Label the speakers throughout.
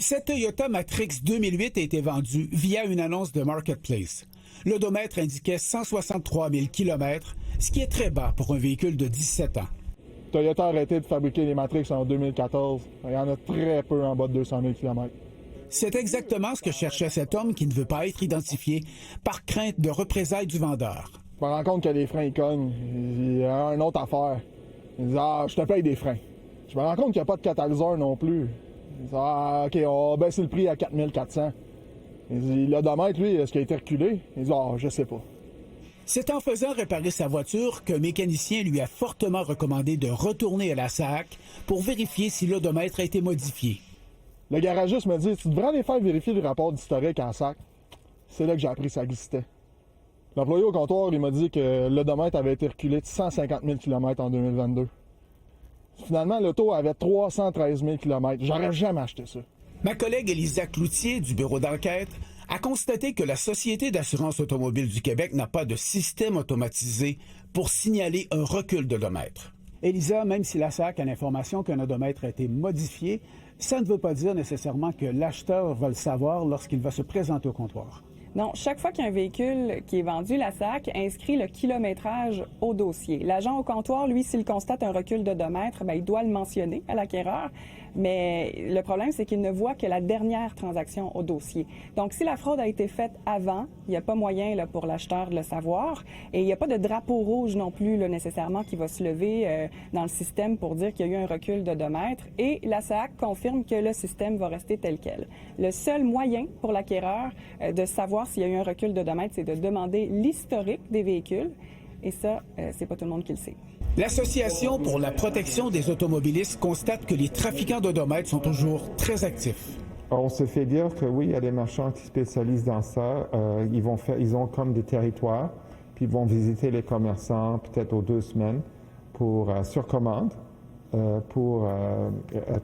Speaker 1: Cette Toyota Matrix 2008 a été vendue via une annonce de Marketplace. L'odomètre indiquait 163 000 km, ce qui est très bas pour un véhicule de 17 ans.
Speaker 2: Toyota a arrêté de fabriquer les Matrix en 2014. Il y en a très peu en bas de 200 000 km.
Speaker 1: C'est exactement ce que cherchait cet homme qui ne veut pas être identifié par crainte de représailles du vendeur.
Speaker 2: Je me rends compte que les freins ils cognent. Il y a une autre affaire. Il dit « Ah, je te paye des freins ». Je me rends compte qu'il n'y a pas de catalyseur non plus. Il dit « Ah, OK, on va baisser le prix à 4 400 ». Il dit « L'odomètre, lui, est-ce qu'il a été reculé ?» Il dit « Ah, je sais pas ».
Speaker 1: C'est en faisant réparer sa voiture qu'un mécanicien lui a fortement recommandé de retourner à la SAC pour vérifier si l'odomètre a été modifié.
Speaker 2: Le garagiste me dit « Tu devrais aller faire vérifier le rapport d'historique en SAC ». C'est là que j'ai appris que ça existait. L'employé au comptoir, il m'a dit que l'odomètre avait été reculé de 150 000 km en 2022. Finalement, l'auto avait 313 000 km. J'aurais jamais acheté ça.
Speaker 1: Ma collègue Élisa Cloutier, du bureau d'enquête, a constaté que la Société d'assurance automobile du Québec n'a pas de système automatisé pour signaler un recul d'odomètre. Élisa, même si la SAC a l'information qu'un odomètre a été modifié, ça ne veut pas dire nécessairement que l'acheteur va le savoir lorsqu'il va se présenter au comptoir.
Speaker 3: Non, chaque fois qu'il y a un véhicule qui est vendu, la SAC inscrit le kilométrage au dossier. L'agent au comptoir, lui, s'il constate un recul d'odomètre, il doit le mentionner à l'acquéreur. Mais le problème, c'est qu'il ne voit que la dernière transaction au dossier. Donc, si la fraude a été faite avant, il n'y a pas moyen là, pour l'acheteur de le savoir. Et il n'y a pas de drapeau rouge non plus là, nécessairement qui va se lever dans le système pour dire qu'il y a eu un recul d'odomètre. Et la SAC confirme que le système va rester tel quel. Le seul moyen pour l'acquéreur de savoir s'il y a eu un recul d'odomètre, c'est de demander l'historique des véhicules. Et ça, c'est pas tout le monde qui le sait.
Speaker 1: L'Association pour la protection des automobilistes constate que les trafiquants d'odomètres sont toujours très actifs.
Speaker 4: On se fait dire que oui, il y a des marchands qui spécialisent dans ça. Ils ont comme des territoires, puis ils vont visiter les commerçants peut-être aux 2 semaines sur commande pour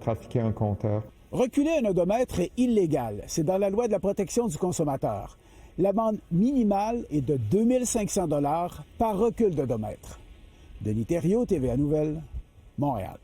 Speaker 4: trafiquer un compteur.
Speaker 1: Reculer un odomètre est illégal. C'est dans la loi de la protection du consommateur. L'amende minimale est de 2 500 $ par recul d'odomètre. Denis Thériault, TVA Nouvelles, Montréal.